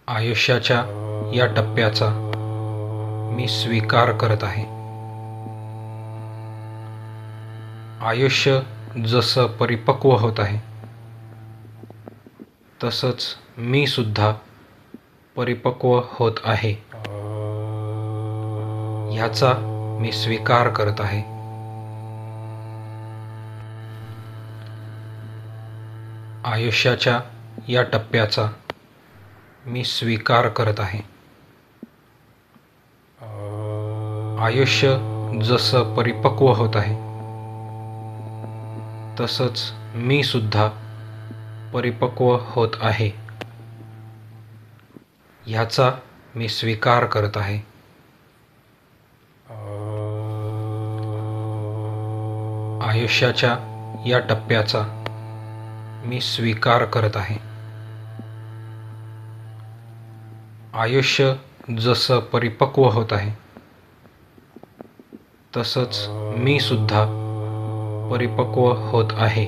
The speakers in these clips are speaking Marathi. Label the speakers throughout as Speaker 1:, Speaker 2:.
Speaker 1: आयुष्याच्या या टप्प्याचा मी स्वीकार करत आहे. आयुष्य जसं परिपक्व होत आहे तसंच मी सुद्धा परिपक्व होत आहे ह्याचा मी स्वीकार करत आहे. आयुष्याच्या या टप्प्याचा मी स्वीकार करत आहे. आयुष्य जसं परिपक्व होत आहे तसंच मी सुद्धा परिपक्व होत आहे ह्याचा मी स्वीकार करत आहे. आयुष्याच्या या टप्प्याचा मी स्वीकार करत आहे. आयुष्य जसं परिपक्व होत आहे तसंच मी सुद्धा परिपक्व होत आहे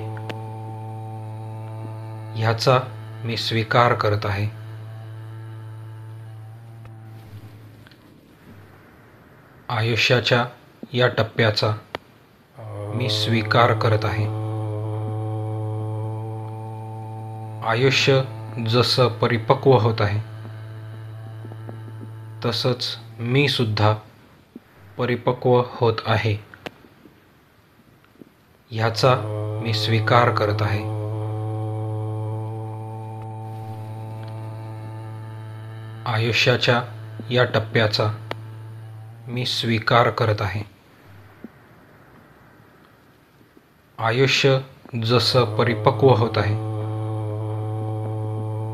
Speaker 1: ह्याचा मी स्वीकार करत आहे. आयुष्याच्या या टप्प्याचा मी स्वीकार करत आहे. आयुष्य जसं परिपक्व होत आहे तसंच मी सुद्धा परिपक्व होत आहे ह्याचा मी स्वीकार करत आहे. आयुष्याच्या या टप्प्याचा मी स्वीकार करत आहे. आयुष्य जसं परिपक्व होत आहे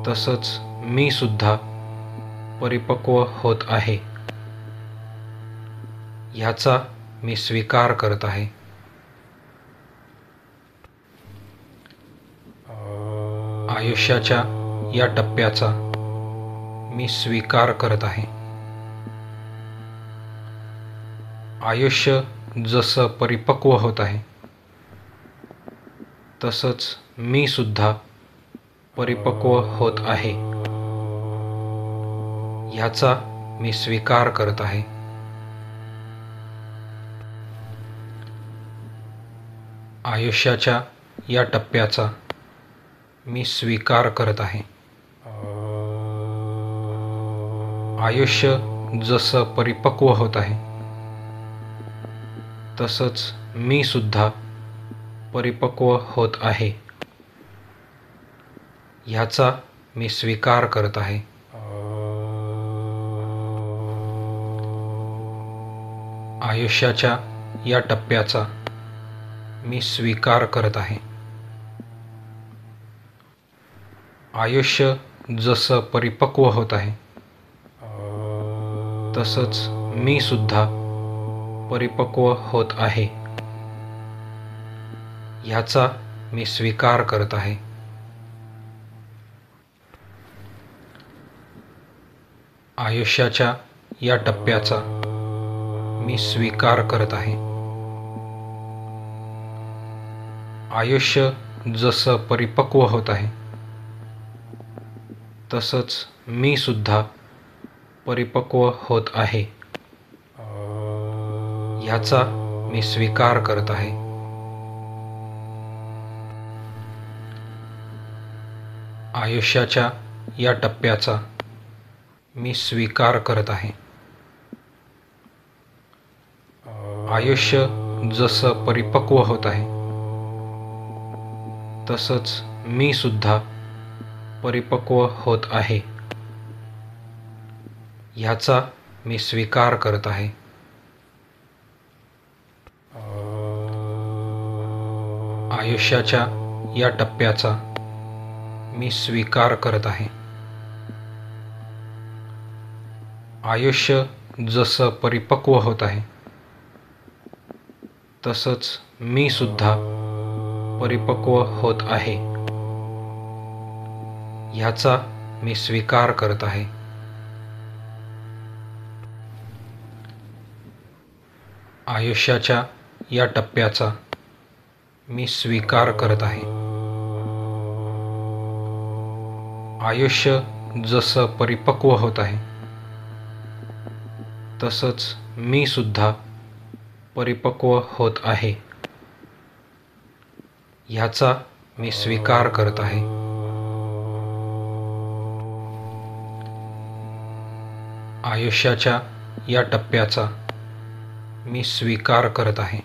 Speaker 1: तसंच मी सुद्धा परिपक्व होत आहे ह्याचा मी स्वीकार करत आहे. आयुष्याच्या या टप्प्याचा मी स्वीकार करत आहे. आयुष्य जसं परिपक्व होत आहे तसंच मी सुद्धा परिपक्व होत आहे ह्याचा मी स्वीकार करत आहे. आयुष्याच्या या टप्प्याचा मी स्वीकार करत आहे. आयुष्य जसं परिपक्व होत आहे तसंच मी सुद्धा परिपक्व होत आहे ह्याचा मी स्वीकार करत आहे. आयुष्याच्या या टप्प्याचा मी स्वीकार करत आहे. आयुष्य जसं परिपक्व होत आहे तसंच मी सुद्धा परिपक्व होत आहे ह्याचा मी स्वीकार करत आहे. आयुष्याच्या या टप्प्याचा मी स्वीकार करत आहे. आयुष्य जसं परिपक्व होत आहे तसंच मी सुद्धा परिपक्व होत आहे ह्याचा मी स्वीकार करत आहे. आयुष्याच्या या टप्प्याचा मी स्वीकार करत आहे. आयुष्य जसं परिपक्व होत आहे तसंच मी सुद्धा परिपक्व होत आहे ह्याचा मी स्वीकार करत आहे. आयुष्याच्या या टप्प्याचा मी स्वीकार करत आहे. आयुष्य जसं परिपक्व होत आहे तसंच मी सुद्धा परिपक्व होत आहे ह्याचा मी स्वीकार करत आहे. आयुष्याच्या या टप्प्याचा मी स्वीकार करत आहे. आयुष्य जसं परिपक्व होत आहे तसंच मी सुद्धा परिपक्व होत आहे ह्याचा मी स्वीकार करत आहे. आयुष्याच्या या टप्प्याचा मी स्वीकार करत आहे.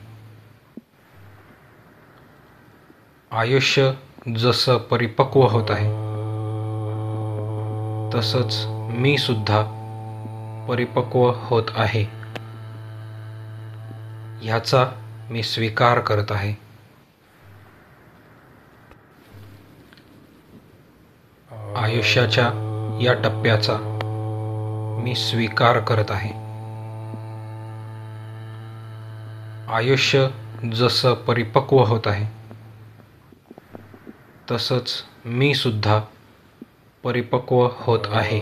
Speaker 1: आयुष्य जसं परिपक्व होत आहे तसंच मी सुद्धा परिपक्व होत आहे ह्याचा मी स्वीकार करत आहे. आयुष्याच्या या टप्प्याचा मी स्वीकार करत आहे. आयुष्य जसं परिपक्व होत आहे तसंच मी सुद्धा परिपक्व होत आहे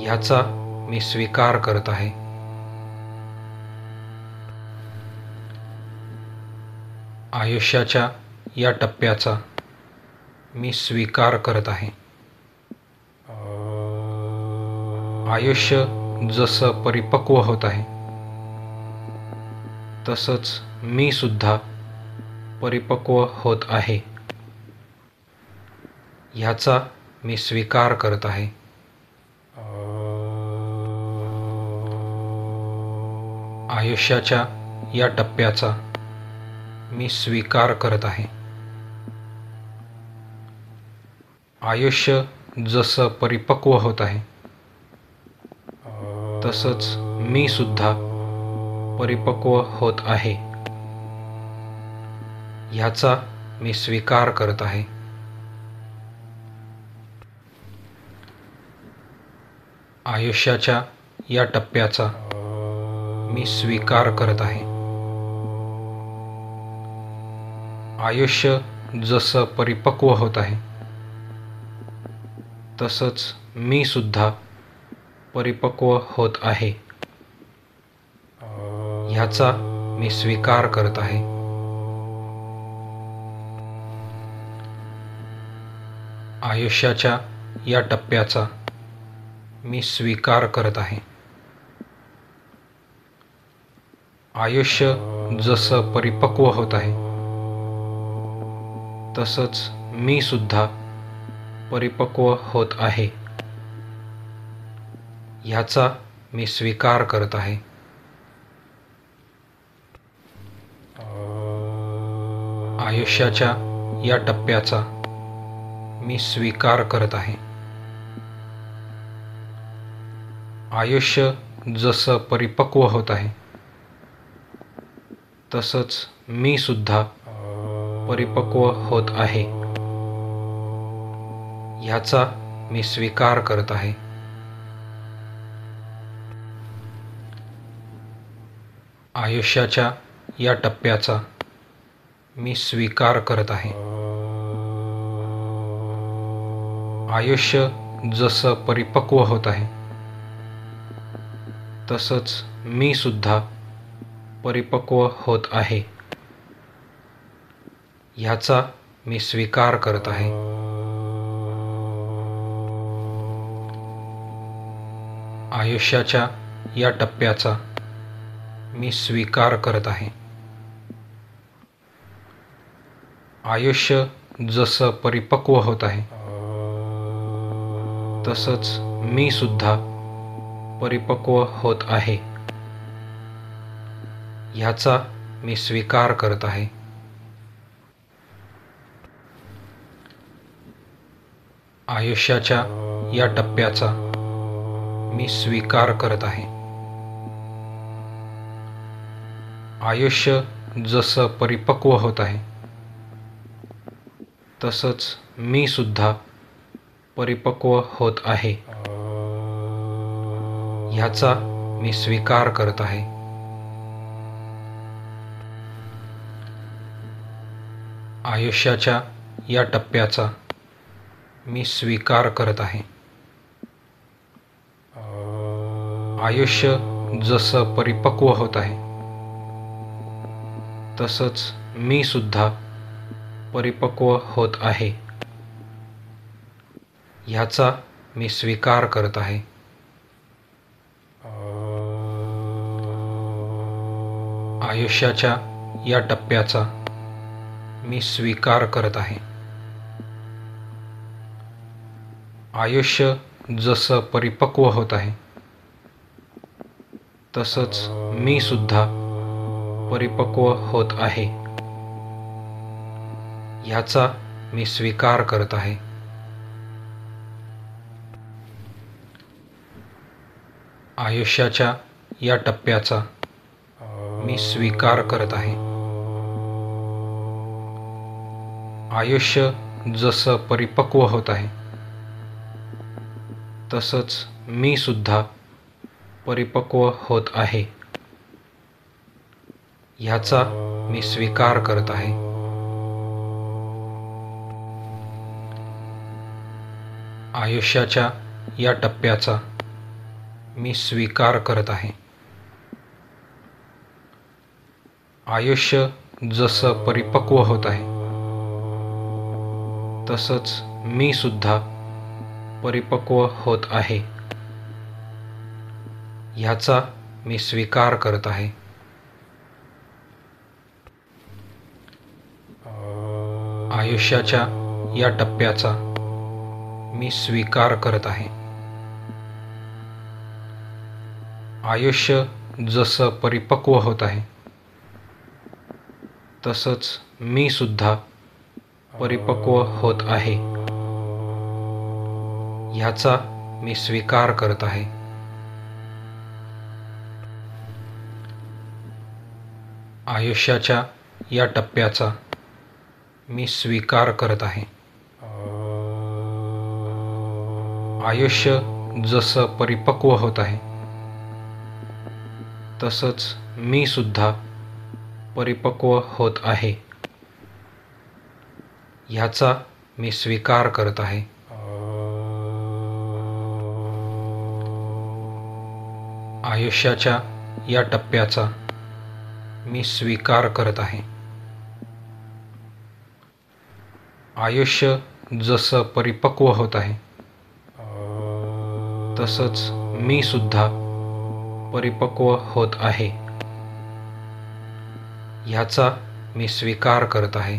Speaker 1: ह्याचा मी स्वीकार करत आहे. आयुष्याच्या या टप्प्याचा मी स्वीकार करत आहे. आयुष्य जसं परिपक्व होत आहे तसंच मी सुद्धा परिपक्व होत आहे ह्याचा मी स्वीकार करत आहे. आयुष्याच्या या टप्प्याचा मी स्वीकार करत आहे. आयुष्य जसं परिपक्व होत आहे तसंच मी सुद्धा परिपक्व होत आहे ह्याचा मी स्वीकार करत आहे. आयुष्याच्या या टप्प्याचा मी स्वीकार करत आहे. आयुष्य जसं परिपक्व होत आहे तसंच मी सुद्धा परिपक्व होत आहे ह्याचा मी स्वीकार करत आहे. आयुष्याच्या या टप्प्याचा मी स्वीकार करत आहे. आयुष्य जसं परिपक्व होत आहे तसंच मी सुद्धा परिपक्व होत आहे ह्याचा मी स्वीकार करत आहे. आयुष्याच्या या टप्प्याचा मी स्वीकार करत आहे. आयुष्य जसं परिपक्व होत आहे तसंच मी सुद्धा परिपक्व होत आहे ह्याचा मी स्वीकार करत आहे. आयुष्याच्या या टप्प्याचा मी स्वीकार करत आहे. आयुष्य जसं परिपक्व होत आहे तसंच मी सुद्धा परिपक्व होत आहे ह्याचा मी स्वीकार करत आहे. आयुष्याच्या या टप्प्याचा मी स्वीकार करत आहे. आयुष्य जसं परिपक्व होत आहे तसंच मी सुद्धा परिपक्व होत आहे ह्याचा मी स्वीकार करत आहे. आयुष्याच्या या टप्प्याचा मी स्वीकार करत आहे. आयुष्य जसं परिपक्व होत आहे तसंच मी सुद्धा परिपक्व होत आहे ह्याचा मी स्वीकार करत आहे. आयुष्याच्या या टप्प्याचा मी स्वीकार करत आहे. आयुष्य जसं परिपक्व होत आहे तसंच मी सुद्धा परिपक्व होत आहे ह्याचा मी स्वीकार करत आहे. आयुष्याच्या या टप्प्याचा मी स्वीकार करत आहे. आयुष्य जसं परिपक्व होत आहे तसंच मी सुद्धा परिपक्व होत आहे. ह्याचा मी स्वीकार करत आहे. आयुष्याच्या या टप्प्याचा मी स्वीकार करत आहे. आयुष्य जसं परिपक्व होत आहे तसंच मी सुद्धा परिपक्व होत आहे. ह्याचा मी स्वीकार करत आहे. आयुष्याच्या या टप्प्याचा मी स्वीकार करत आहे. आयुष्य जसं परिपक्व होत आहे तसंच मी सुद्धा परिपक्व होत आहे. ह्याचा मी स्वीकार करत आहे. आयुष्याच्या या टप्प्याचा मी स्वीकार करत आहे. आयुष्य जसं परिपक्व होत आहे तसंच मी सुद्धा परिपक्व होत आहे. ह्याचा मी स्वीकार करत आहे. आयुष्याच्या या टप्प्याचा मी स्वीकार करत आहे. आयुष्य जसं परिपक्व होत आहे तसंच मी सुद्धा परिपक्व होत आहे. ह्याचा मी स्वीकार करत आहे. आयुष्याच्या या टप्प्याचा मी स्वीकार करत आहे. आयुष्य जसं परिपक्व होत आहे तसंच मी सुद्धा परिपक्व होत आहे. ह्याचा मी स्वीकार करत आहे.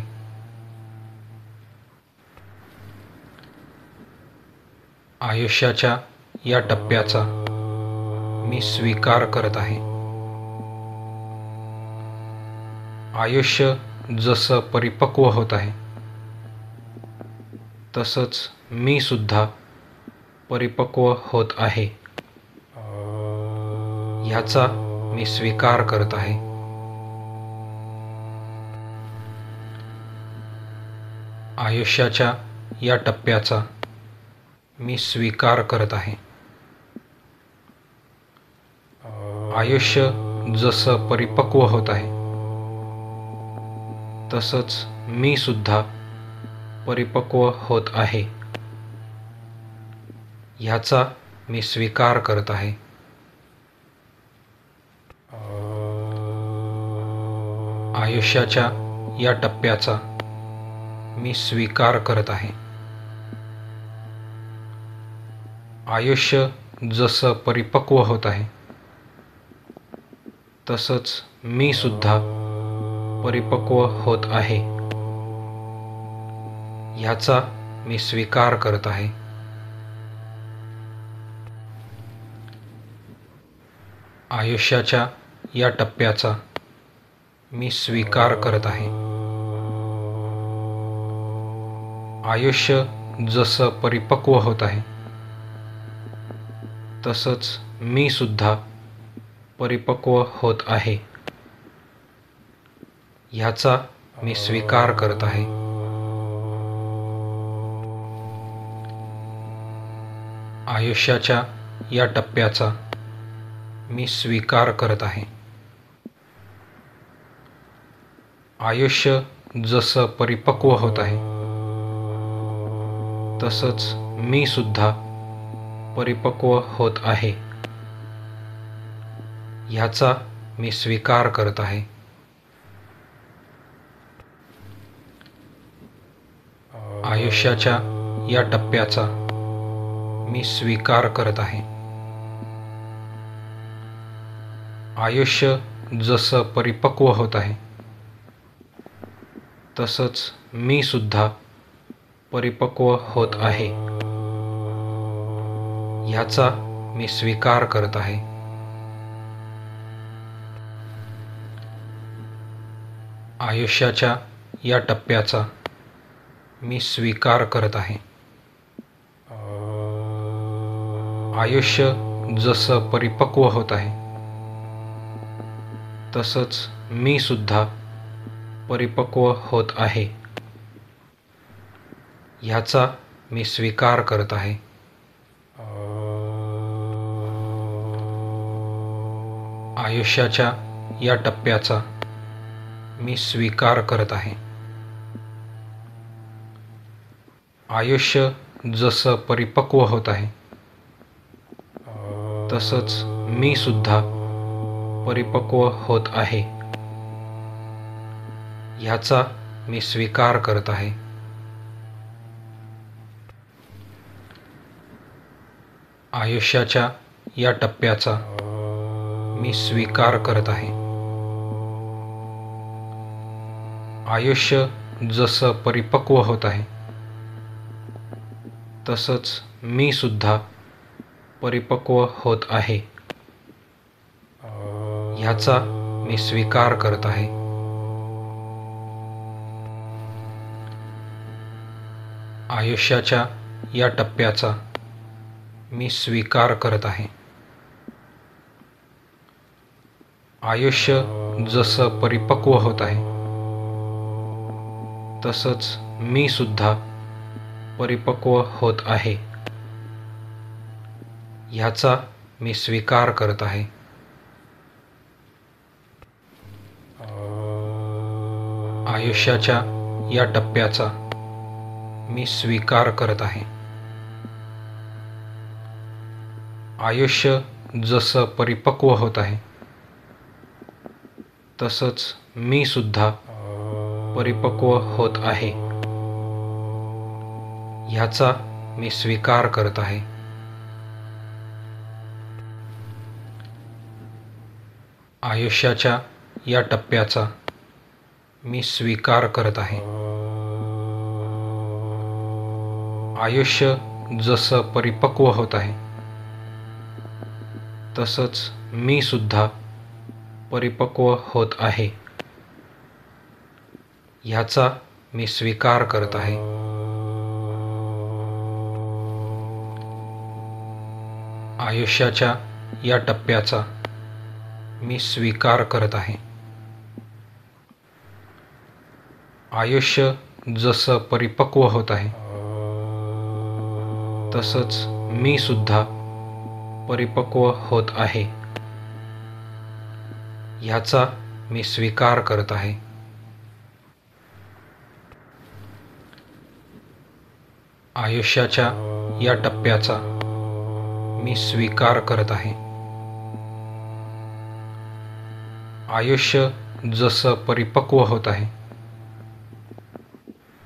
Speaker 1: आयुष्याच्या या टप्प्याचा मी स्वीकार करत आहे. आयुष्य जसं परिपक्व होत आहे तसंच मी सुद्धा परिपक्व होत आहे. ह्याचा मी स्वीकार करत आहे. आयुष्याच्या या टप्प्याचा मी स्वीकार करत आहे. आयुष्य जसं परिपक्व होत आहे तसंच मी सुद्धा परिपक्व होत आहे. ह्याचा मी स्वीकार करत आहे. आयुष्याच्या या टप्प्याचा मी स्वीकार करत आहे. आयुष्य जसं परिपक्व होत आहे तसंच मी सुद्धा परिपक्व होत आहे. ह्याचा मी स्वीकार करत आहे. आयुष्याच्या या टप्प्याचा मी स्वीकार करत आहे. आयुष्य जसं परिपक्व होत आहे तसंच मी सुद्धा परिपक्व होत आहे. ह्याचा मी स्वीकार करत आहे. आयुष्याच्या या टप्प्याचा मी स्वीकार करत आहे. आयुष्य जसं परिपक्व होत आहे तसंच मी सुद्धा परिपक्व होत आहे. ह्याचा मी स्वीकार करत आहे. आयुष्याच्या या टप्प्याचा मी स्वीकार करत आहे. आयुष्य जसं परिपक्व होत आहे तसंच मी सुद्धा परिपक्व होत आहे ह्याचा मी स्वीकार करत आहे. आयुष्याच्या या टप्प्याचा मी स्वीकार करत आहे. आयुष्य जसं परिपक्व होत आहे तसंच मी सुद्धा परिपक्व होत आहे ह्याचा मी स्वीकार करत आहे. आयुष्याच्या या टप्प्याचा मी स्वीकार करत आहे. आयुष्य जसं परिपक्व होत आहे तसंच मी सुद्धा परिपक्व होत आहे ह्याचा मी स्वीकार करत आहे. आयुष्याच्या या टप्प्याचा मी स्वीकार करत आहे. आयुष्य जसं परिपक्व होत आहे तसंच मी सुद्धा परिपक्व होत आहे ह्याचा मी स्वीकार करत आहे. आयुष्याच्या या टप्प्याचा मी स्वीकार करत आहे. आयुष्य जसं परिपक्व होत आहे तसंच मी सुद्धा परिपक्व होत आहे ह्याचा मी स्वीकार करत आहे. आयुष्याच्या या टप्प्याचा मी स्वीकार करत आहे. आयुष्य जसं परिपक्व होत आहे तसंच मी सुद्धा परिपक्व होत आहे ह्याचा मी स्वीकार करत आहे. आयुष्याच्या या टप्प्याचा मी स्वीकार करत आहे. आयुष्य जसं परिपक्व होत आहे तसंच मी सुद्धा परिपक्व होत आहे ह्याचा मी स्वीकार करत आहे. आयुष्याच्या या टप्प्याचा मी स्वीकार करत आहे. आयुष्य जसं परिपक्व होत आहे तसंच मी सुद्धा परिपक्व होत आहे ह्याचा मी स्वीकार करत आहे. आयुष्याच्या या टप्प्याचा मी स्वीकार करत आहे. आयुष्य जसं परिपक्व होत आहे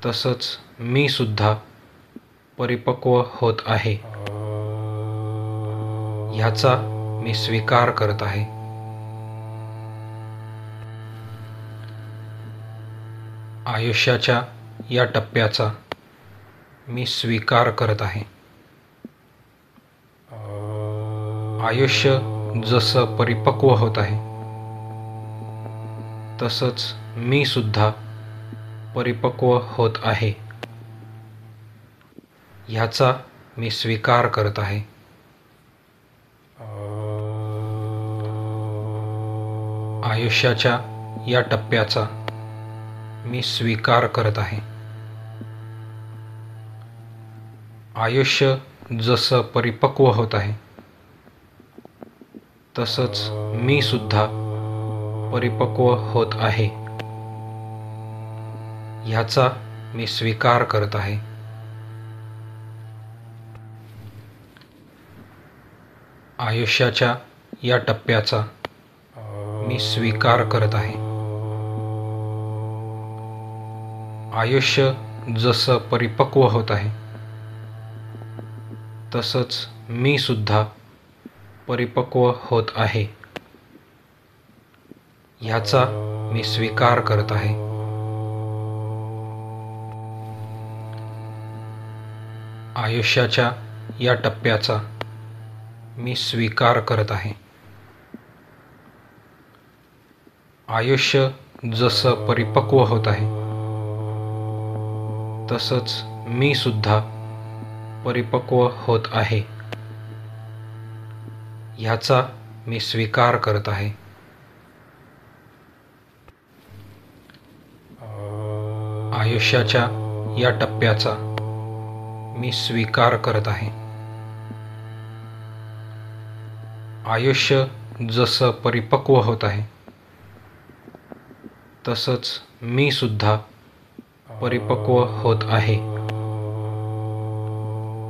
Speaker 1: तसंच मी सुद्धा परिपक्व होत आहे ह्याचा मी स्वीकार करत आहे. आयुष्याच्या या टप्प्याचा मी स्वीकार करत आहे. आयुष्य जसं परिपक्व होत आहे तसंच मी सुद्धा परिपक्व होत आहे ह्याचा मी स्वीकार करत आहे. आयुष्याच्या या टप्प्याचा मी स्वीकार करत आहे. आयुष्य जसं परिपक्व होत आहे तसंच मी सुद्धा परिपक्व होत आहे ह्याचा मी स्वीकार करत आहे. आयुष्याच्या या टप्प्याचा मी स्वीकार करत आहे. आयुष्य जसं परिपक्व होत आहे तसंच मी सुद्धा परिपक्व होत आहे ह्याचा मी स्वीकार करत आहे. आयुष्याच्या या टप्प्याचा मी स्वीकार करत आहे. आयुष्य जसं परिपक्व होत आहे तसंच मी सुद्धा परिपक्व होत आहे ह्याचा मी स्वीकार करत आहे. आयुष्याच्या या टप्प्याचा मी स्वीकार करत आहे. आयुष्य जसं परिपक्व होत आहे तसंच मी सुद्धा परिपक्व होत आहे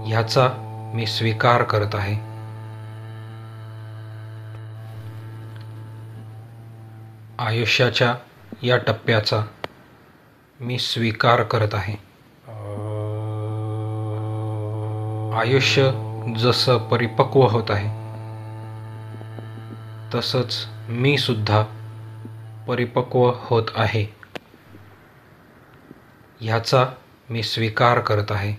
Speaker 1: ह्याचा मी स्वीकार करत आहे. आयुष्याच्या या टप्प्याचा मी स्वीकार करत आहे. आयुष्य जसं परिपक्व होत आहे तसंच मी सुद्धा परिपक्व होत आहे ह्याचा मी स्वीकार करत आहे.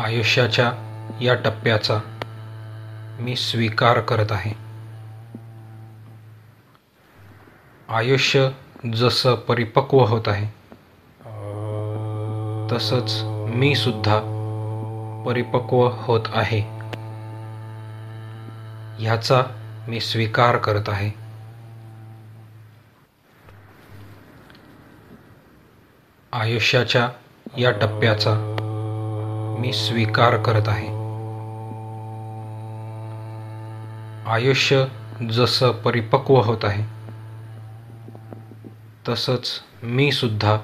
Speaker 1: आयुष्याच्या या टप्प्याचा मी स्वीकार करत आहे. आयुष्य जसं परिपक्व होत आहे तसंच मी सुद्धा परिपक्व होत आहे ह्याचा मी स्वीकार करत आहे. आयुष्याच्या या टप्प्याचा मी स्वीकार करत आहे. आयुष्य जसं परिपक्व होत आहे तसंच मी सुद्धा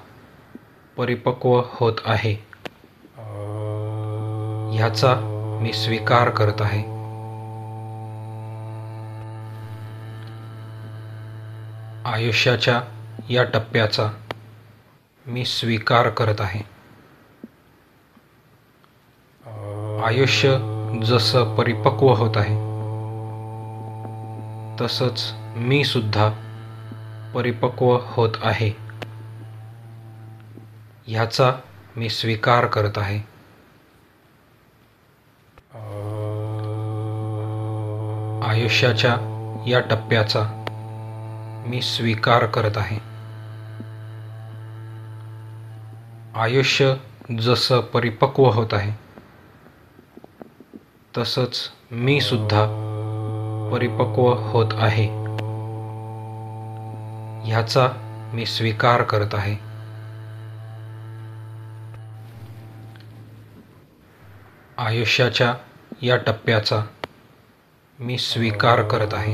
Speaker 1: परिपक्व होत आहे ह्याचा मी स्वीकार करत आहे. आयुष्याच्या या टप्प्याचा मी स्वीकार करत आहे. आयुष्य जसं परिपक्व होत आहे तसंच मी सुद्धा परिपक्व होत आहे ह्याचा मी स्वीकार करत आहे. आयुष्याच्या या टप्प्याचा मी स्वीकार करत आहे. आयुष्य जसं परिपक्व होत आहे तसंच मी सुद्धा परिपक्व होत आहे ह्याचा मी स्वीकार करत आहे. आयुष्याच्या या टप्प्याचा मी स्वीकार करत आहे.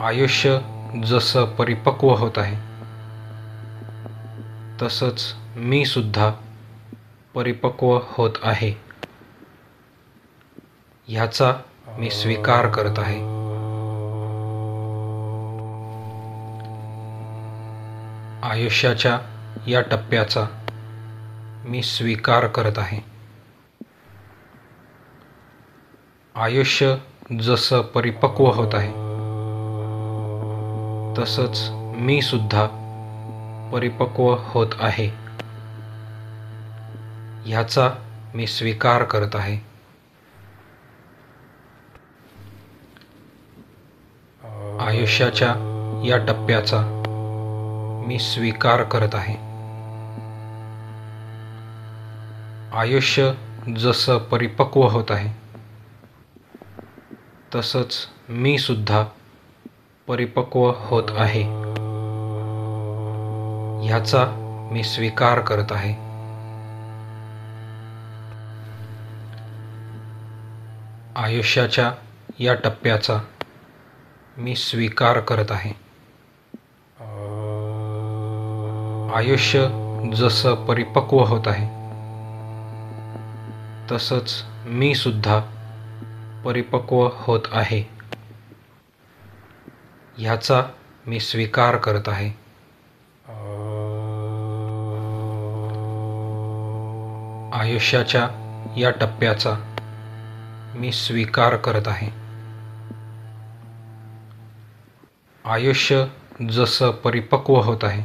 Speaker 1: आयुष्य जसं परिपक्व होत आहे तसंच मी सुद्धा परिपक्व होत आहे ह्याचा मी स्वीकार करत आहे. आयुष्याच्या या टप्प्याचा मी स्वीकार करत आहे. आयुष्य जसं परिपक्व होत आहे तसंच मी सुद्धा परिपक्व होत आहे ह्याचा मी स्वीकार करत आहे. आयुष्याच्या या टप्प्याचा मी स्वीकार करत आहे. आयुष्य जसं परिपक्व होत आहे तसंच मी सुद्धा परिपक्व होत आहे ह्याचा मी स्वीकार करत आहे. आयुष्याच्या या टप्प्याचा मी स्वीकार करत आहे. आयुष्य जसं परिपक्व होत आहे तसंच मी सुद्धा परिपक्व होत आहे ह्याचा मी स्वीकार करत आहे. आयुष्याच्या या टप्प्याचा मी स्वीकार करत आहे. आयुष्य जसं परिपक्व होत आहे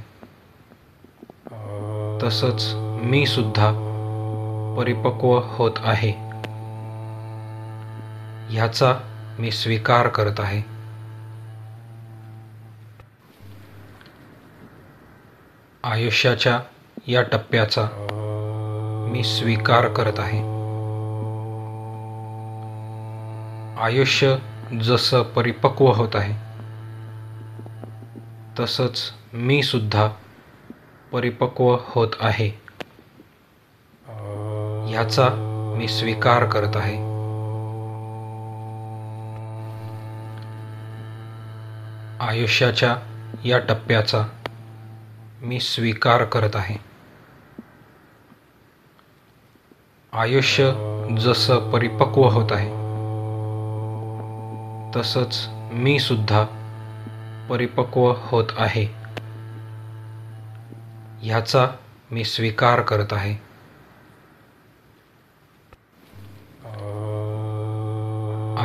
Speaker 1: तसंच मी सुद्धा परिपक्व होत आहे ह्याचा मी स्वीकार करत आहे. आयुष्याच्या या टप्प्याचा मी स्वीकार करत आहे. आयुष्य जसं परिपक्व होत आहे तसंच मी सुद्धा परिपक्व होत आहे ह्याचा मी स्वीकार करत आहे. आयुष्याच्या या टप्प्याचा मी स्वीकार करत आहे. आयुष्य जसं परिपक्व होत आहे तसंच मी सुद्धा परिपक्व होत आहे ह्याचा मी स्वीकार करत आहे.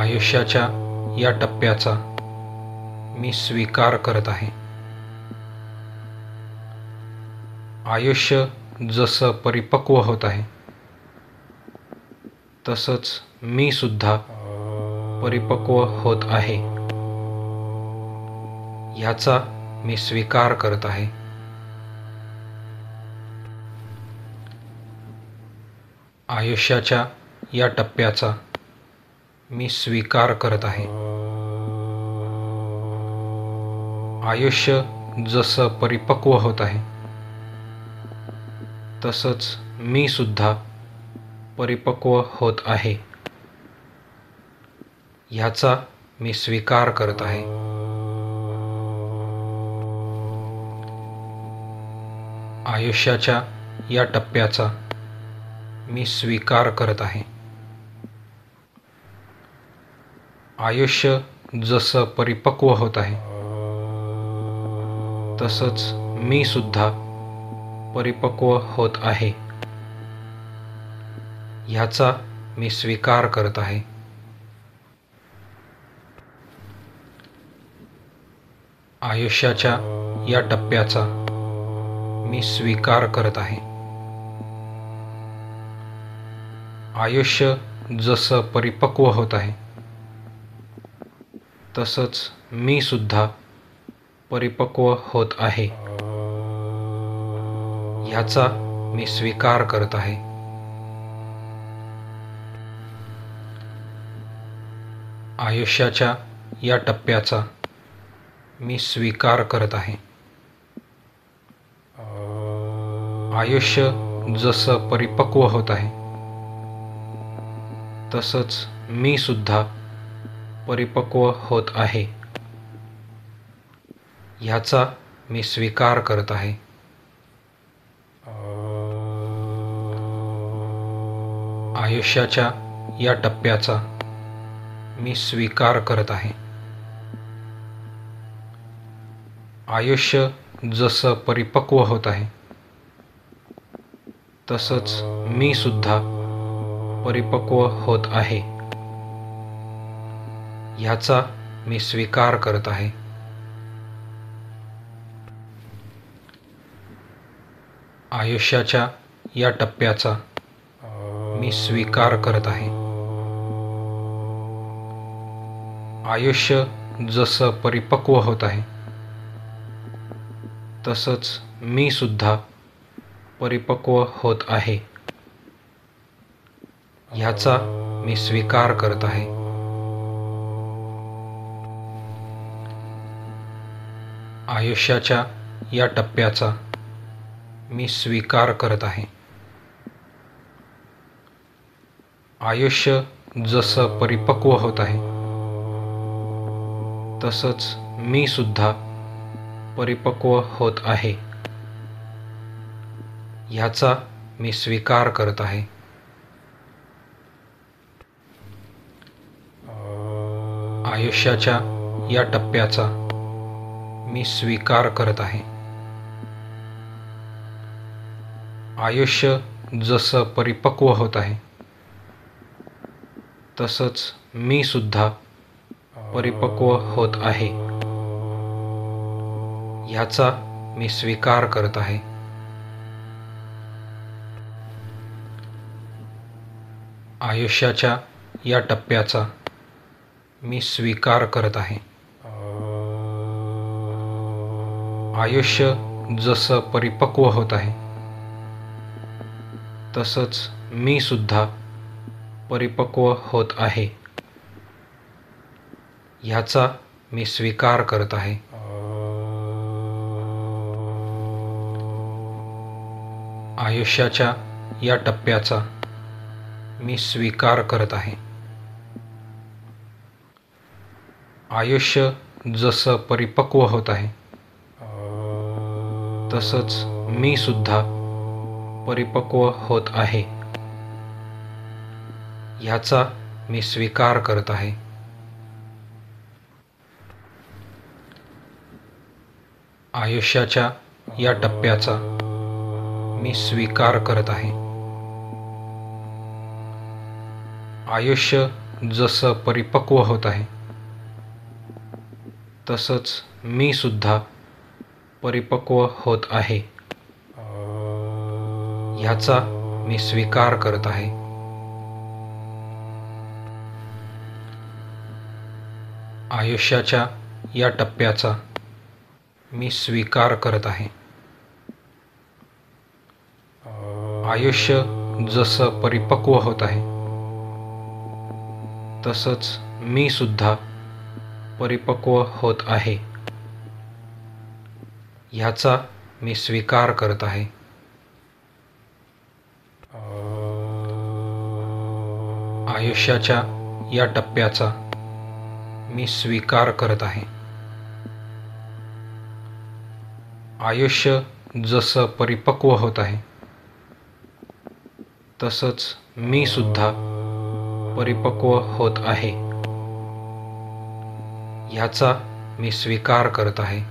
Speaker 1: आयुष्याच्या या टप्प्याचा मी स्वीकार करत आहे. आयुष्य जसं परिपक्व होत आहे तसंच मी सुद्धा परिपक्व होत आहे ह्याचा मी स्वीकार करत आहे. आयुष्याच्या या टप्प्याचा मी स्वीकार करत आहे. आयुष्य जसं परिपक्व होत आहे तसंच मी सुद्धा परिपक्व होत आहे ह्याचा मी स्वीकार करत आहे. आयुष्याच्या या टप्प्याचा मी स्वीकार करत आहे. आयुष्य जसं परिपक्व होत आहे तसंच मी सुद्धा परिपक्व होत आहे ह्याचा मी स्वीकार करत आहे. आयुष्याच्या या टप्प्याचा मी स्वीकार करत आहे. आयुष्य जसं परिपक्व होत आहे तसंच मी सुद्धा परिपक्व होत आहे ह्याचा मी स्वीकार करत आहे. आयुष्याच्या या टप्प्याचा मी स्वीकार करत आहे. आयुष्य जसं परिपक्व होत आहे तसंच मी सुद्धा परिपक्व होत आहे ह्याचा मी स्वीकार करत आहे. आयुष्याच्या या टप्प्याचा मी स्वीकार करत आहे. आयुष्य जसं परिपक्व होत आहे तसंच मी सुद्धा परिपक्व होत आहे ह्याचा मी स्वीकार करत आहे. आयुष्याच्या या टप्प्याचा मी स्वीकार करत आहे. आयुष्य जसं परिपक्व होत आहे तसंच मी सुद्धा परिपक्व होत आहे ह्याचा मी स्वीकार करत आहे. आयुष्याच्या या टप्प्याचा मी स्वीकार करत आहे. आयुष्य जसं परिपक्व होत आहे तसंच मी सुद्धा परिपक्व होत आहे ह्याचा मी स्वीकार करत आहे. आयुष्याच्या या टप्प्याचा मी स्वीकार करत आहे. आयुष्य जसं परिपक्व होत आहे तसंच मी सुद्धा परिपक्व होत आहे ह्याचा मी स्वीकार करत आहे. आयुष्याच्या या टप्प्याचा मी स्वीकार करत आहे. आयुष्य जसं परिपक्व होत आहे तसंच मी सुद्धा परिपक्व होत आहे ह्याचा मी स्वीकार करत आहे. आयुष्याच्या या टप्प्याचा मी स्वीकार करत आहे. आयुष्य जसं परिपक्व होत आहे तसंच मी सुद्धा परिपक्व होत आहे ह्याचा मी स्वीकार करत आहे. आयुष्याच्या या टप्प्याचा मी स्वीकार करत आहे. आयुष्य जसं परिपक्व होत आहे तसंच मी सुद्धा परिपक्व होत आहे ह्याचा मी स्वीकार करत आहे. आयुष्याच्या या टप्प्याचा मी स्वीकार करत आहे. आयुष्य जसं परिपक्व होत आहे तसंच मी सुद्धा परिपक्व होत आहे ह्याचा मी स्वीकार करत आहे. आयुष्याच्या या टप्प्याचा मी स्वीकार करत आहे. आयुष्य जसं परिपक्व होत आहे तसंच मी सुद्धा परिपक्व होत आहे ह्याचा मी स्वीकार करत आहे.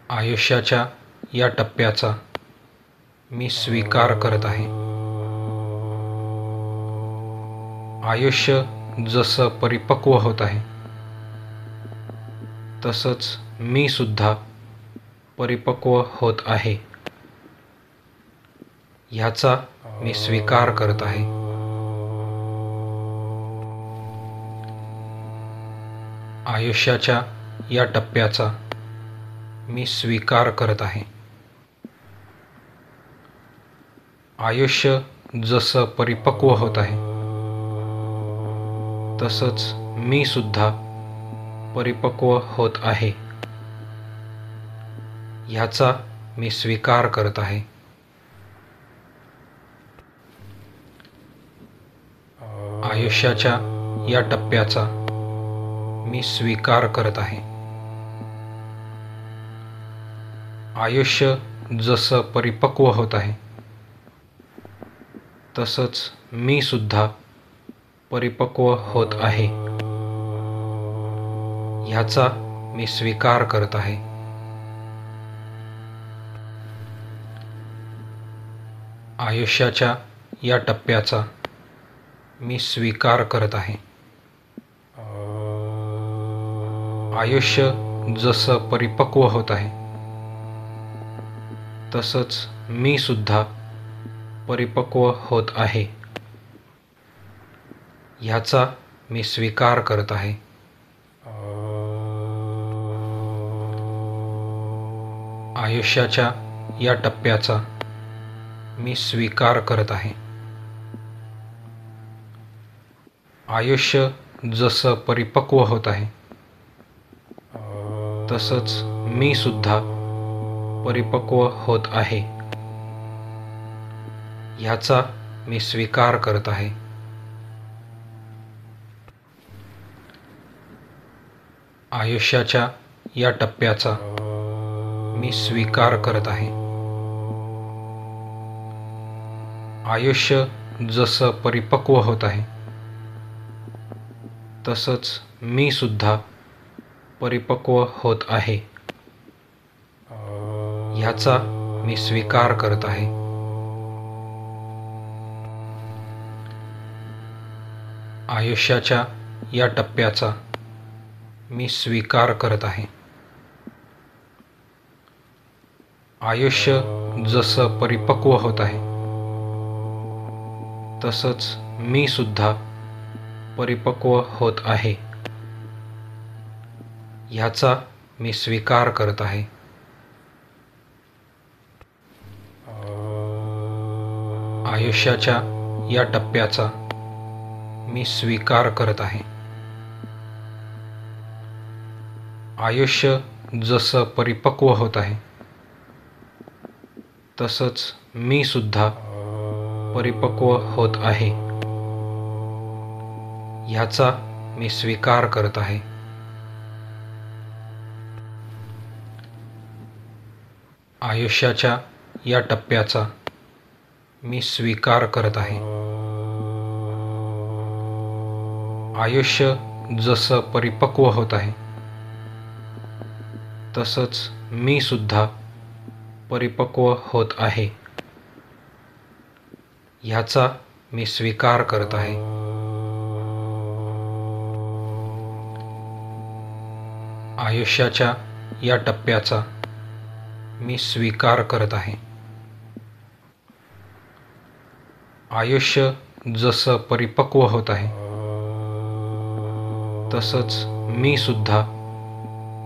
Speaker 1: आयुष्याच्या या टप्प्याचा मी स्वीकार करत आहे. आयुष्य जसं परिपक्व होत आहे तसंच मी सुद्धा परिपक्व होत आहे ह्याचा मी स्वीकार करत आहे. आयुष्याच्या या टप्प्याचा मी स्वीकार करत आहे. आयुष्य जसं परिपक्व होत आहे तसंच मी सुद्धा परिपक्व होत आहे ह्याचा मी स्वीकार करत आहे. आयुष्याच्या या टप्प्याचा मी स्वीकार करत आहे. आयुष्य जसं परिपक्व होत आहे तसंच मी सुद्धा परिपक्व होत आहे ह्याचा मी स्वीकार करत आहे. आयुष्याच्या या टप्प्याचा मी स्वीकार करत आहे. आयुष्य जसं परिपक्व होत आहे तसंच मी सुद्धा परिपक्व होत आहे ह्याचा मी स्वीकार करत आहे. आयुष्याच्या या टप्प्याचा मी स्वीकार करत आहे. आयुष्य जसं परिपक्व होत आहे तसंच मी सुद्धा परिपक्व होत आहे ह्याचा मी स्वीकार करत आहे. आयुष्याच्या या टप्प्याचा मी स्वीकार करत आहे. आयुष्य जसं परिपक्व होत आहे तसंच मी सुद्धा परिपक्व होत आहे ह्याचा मी स्वीकार करत आहे. आयुष्याच्या या टप्प्याचा मी स्वीकार करत आहे. आयुष्य जसं परिपक्व होत आहे तसंच मी सुद्धा परिपक्व होत आहे. ह्याचा मी स्वीकार करत आहे. आयुष्याच्या या टप्प्याचा मी स्वीकार करत आहे. आयुष्य जसं परिपक्व होत आहे तसंच मी सुद्धा परिपक्व होत आहे. ह्याचा मी स्वीकार करत आहे. आयुष्याच्या या टप्प्याचा मी स्वीकार करत आहे. आयुष्य जसं परिपक्व होत आहे तसंच मी सुद्धा परिपक्व होत आहे. ह्याचा मी स्वीकार करत आहे. आयुष्याच्या या टप्प्याचा मी स्वीकार करत आहे. आयुष्य जसं परिपक्व होत आहे तसंच मी सुद्धा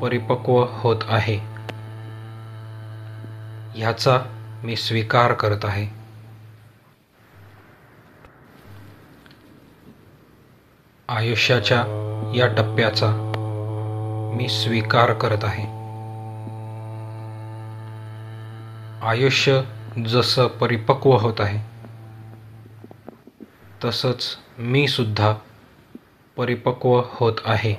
Speaker 1: परिपक्व होत आहे. ह्याचा मी स्वीकार करत आहे. आयुष्याच्या या टप्प्याचा मी स्वीकार करत आहे. आयुष्य जसं परिपक्व होत आहे तसंच मी सुद्धा परिपक्व होत आहे.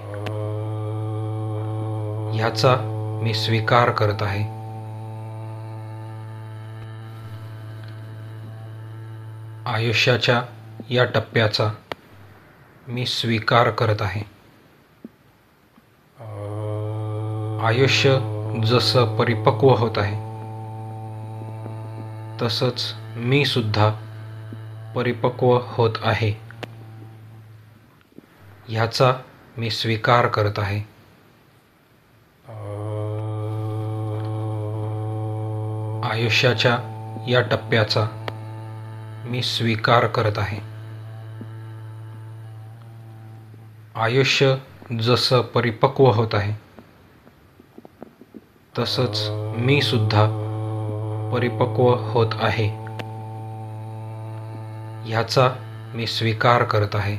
Speaker 1: ह्याचा मी स्वीकार करत आहे. आयुष्याच्या या टप्प्याचा मी स्वीकार करत आहे. आयुष्य जसं परिपक्व होत आहे तसंच मी सुद्धा परिपक्व होत आहे. ह्याचा मी स्वीकार करत आहे. आयुष्याच्या या टप्प्याचा मी स्वीकार करत आहे. आयुष्य जसं परिपक्व होत आहे तसंच मी सुद्धा परिपक्व होत आहे. ह्याचा मी स्वीकार करत आहे.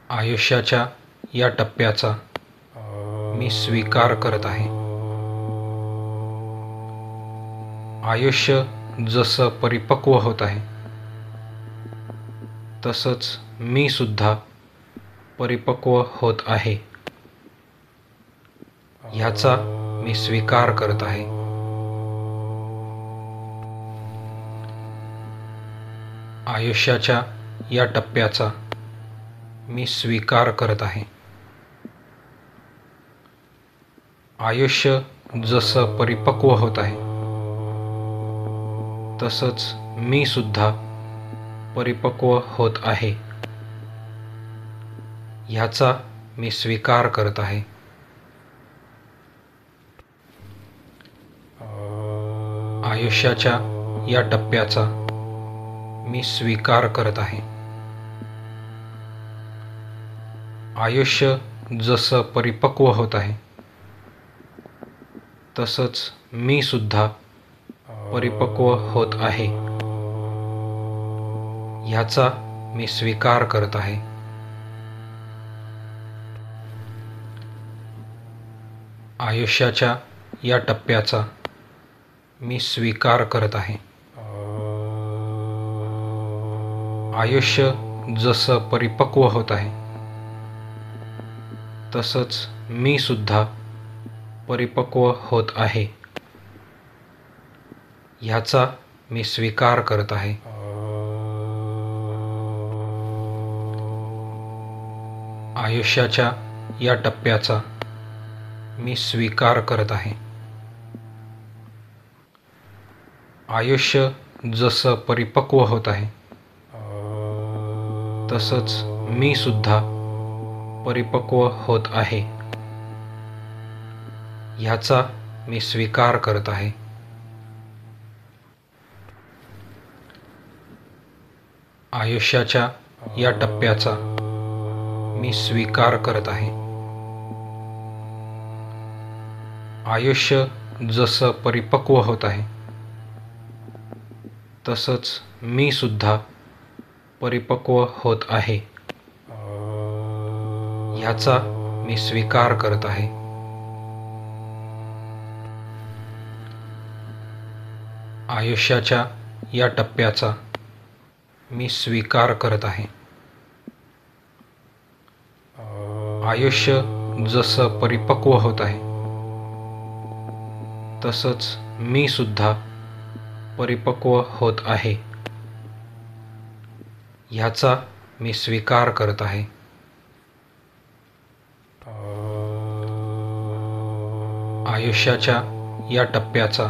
Speaker 1: आयुष्याच्या या टप्प्याचा मी स्वीकार करत आहे. आयुष्य जसं परिपक्व होत आहे तसंच मी सुद्धा परिपक्व होत आहे. ह्याचा मी स्वीकार करत आहे. आयुष्याच्या या टप्प्याचा मी स्वीकार करत आहे. आयुष्य जसं परिपक्व होत आहे तसंच मी सुद्धा परिपक्व होत आहे. ह्याचा मी स्वीकार करत आहे. आयुष्याच्या या टप्प्याचा मी स्वीकार करत आहे. आयुष्य जसं परिपक्व होत आहे तसंच मी सुद्धा परिपक्व होत आहे. ह्याचा मी स्वीकार करत आहे. आयुष्याच्या या टप्प्याचा मी स्वीकार करत आहे. आयुष्य जसं परिपक्व होत आहे तसंच मी सुद्धा परिपक्व होत आहे. ह्याचा मी स्वीकार करत आहे. आयुष्याच्या या टप्प्याचा मी स्वीकार करत आहे. आयुष्य जसं परिपक्व होत आहे तसंच मी सुद्धा परिपक्व होत आहे ह्याचा मी स्वीकार करत आहे. आयुष्याच्या या टप्प्याचा मी स्वीकार करत आहे. आयुष्य जसं परिपक्व होत आहे तसंच मी सुद्धा परिपक्व होत आहे ह्याचा मी स्वीकार करत आहे. आयुष्याच्या या टप्प्याचा मी स्वीकार करत आहे. आयुष्य जसं परिपक्व होत आहे तसंच मी सुद्धा परिपक्व होत आहे ह्याचा मी स्वीकार करत आहे. आयुष्याच्या या टप्प्याचा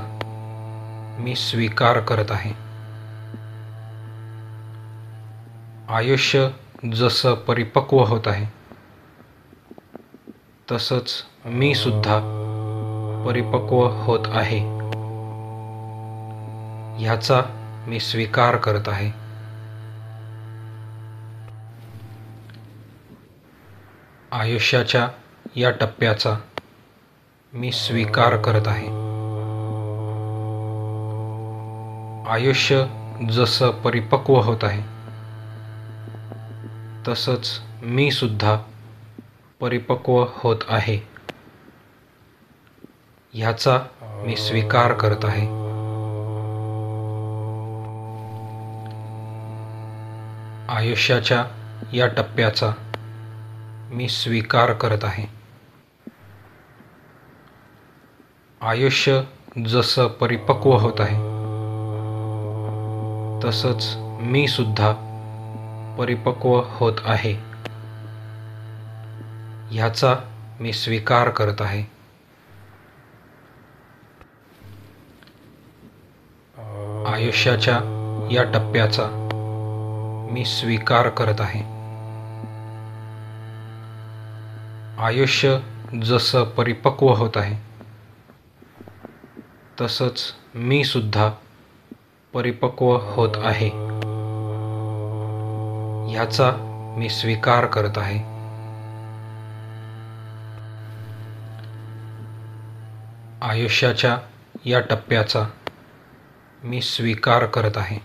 Speaker 1: मी स्वीकार करत आहे. आयुष्य जसं परिपक्व होत आहे तसंच मी सुद्धा परिपक्व होत आहे ह्याचा मी स्वीकार करत आहे. आयुष्याच्या या टप्प्याचा मी स्वीकार करत आहे. आयुष्य जसं परिपक्व होत आहे तसंच मी सुद्धा परिपक्व होत आहे ह्याचा मी स्वीकार करत आहे. आयुष्याच्या या टप्प्याचा मी स्वीकार करत आहे. आयुष्य जसं परिपक्व होत आहे तसंच मी सुद्धा परिपक्व होत आहे ह्याचा मी स्वीकार करत आहे. आयुष्याच्या या टप्प्याचा मी स्वीकार करत आहे. आयुष्य जसं परिपक्व होत आहे तसंच मी सुद्धा परिपक्व होत आहे ह्याचा मी स्वीकार करत आहे. आयुष्याच्या या टप्प्याचा मी स्वीकार करत आहे.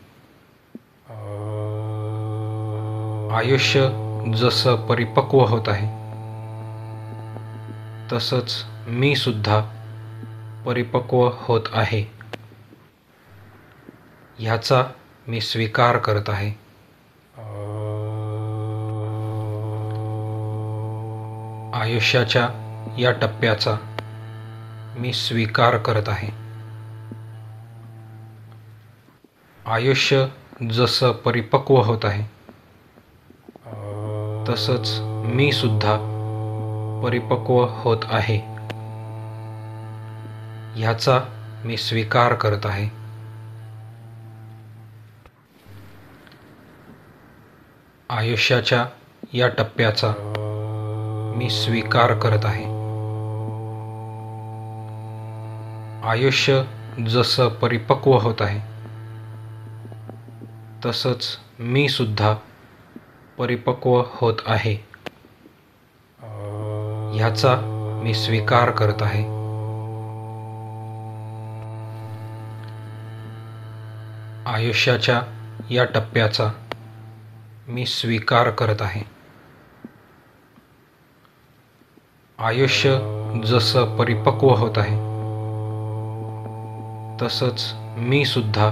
Speaker 1: आयुष्य जसं परिपक्व होत आहे तसंच मी सुद्धा परिपक्व होत आहे ह्याचा मी स्वीकार करत आहे. आयुष्याच्या या टप्प्याचा मी स्वीकार करत आहे. आयुष्य जसं परिपक्व होत आहे तसंच मी सुद्धा परिपक्व होत आहे ह्याचा मी स्वीकार करत आहे. आयुष्याच्या या टप्प्याचा मी स्वीकार करत आहे. आयुष्य जसं परिपक्व होत आहे तसंच मी सुद्धा परिपक्व होत आहे ह्याचा मी स्वीकार करत आहे. आयुष्याच्या या टप्प्याचा मी स्वीकार करत आहे. आयुष्य जसं परिपक्व होत आहे तसंच मी सुद्धा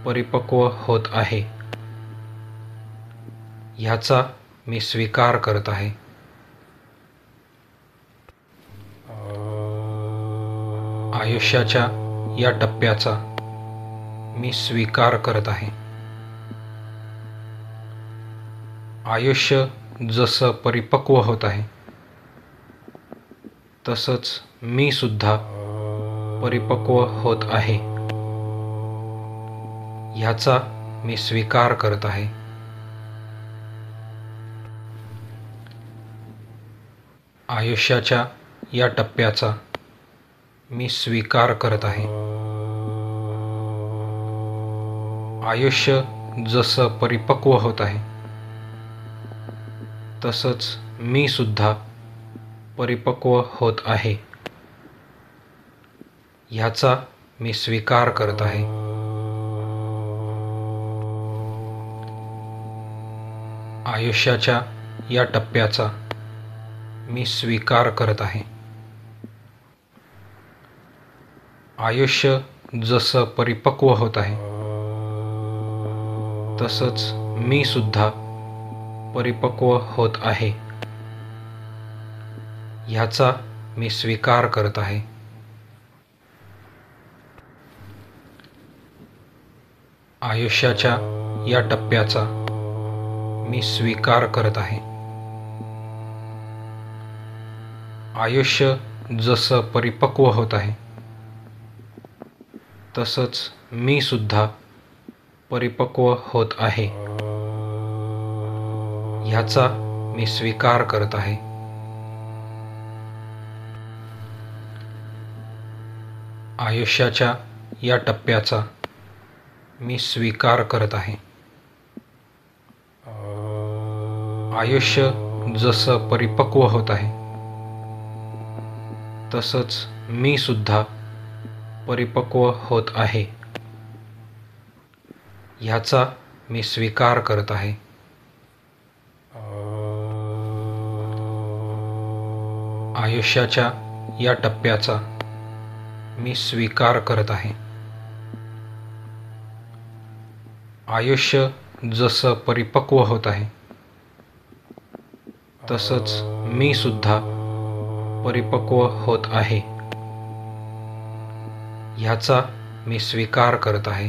Speaker 1: परिपक्व होत आहे ह्याचा मी स्वीकार करत आहे. आयुष्याच्या या टप्प्याचा मी स्वीकार करत आहे. आयुष्य जसं परिपक्व होत आहे तसंच मी सुद्धा परिपक्व होत आहे ह्याचा मी स्वीकार करत आहे. आयुष्याच्या या टप्प्याचा मी स्वीकार करत आहे. आयुष्य जसं परिपक्व होत आहे तसंच मी सुद्धा परिपक्व होत आहे ह्याचा मी स्वीकार करत आहे. आयुष्याच्या या टप्प्याचा मी स्वीकार करत आहे. आयुष्य जसं परिपक्व होत आहे तसंच मी सुद्धा परिपक्व होत आहे ह्याचा मी स्वीकार करत आहे. आयुष्याच्या या टप्प्याचा मी स्वीकार करत आहे. आयुष्य जसं परिपक्व होत आहे तसंच मी सुद्धा परिपक्व होत आहे ह्याचा मी स्वीकार करत आहे. आयुष्याच्या या टप्प्याचा मी स्वीकार करत आहे. आयुष्य जसं परिपक्व होत आहे तसंच मी सुद्धा परिपक्व होत आहे ह्याचा मी स्वीकार करत आहे. आयुष्याच्या या टप्प्याचा मी स्वीकार करत आहे. आयुष्य जसं परिपक्व होत आहे तसंच मी सुद्धा परिपक्व होत आहे ह्याचा मी स्वीकार करत आहे.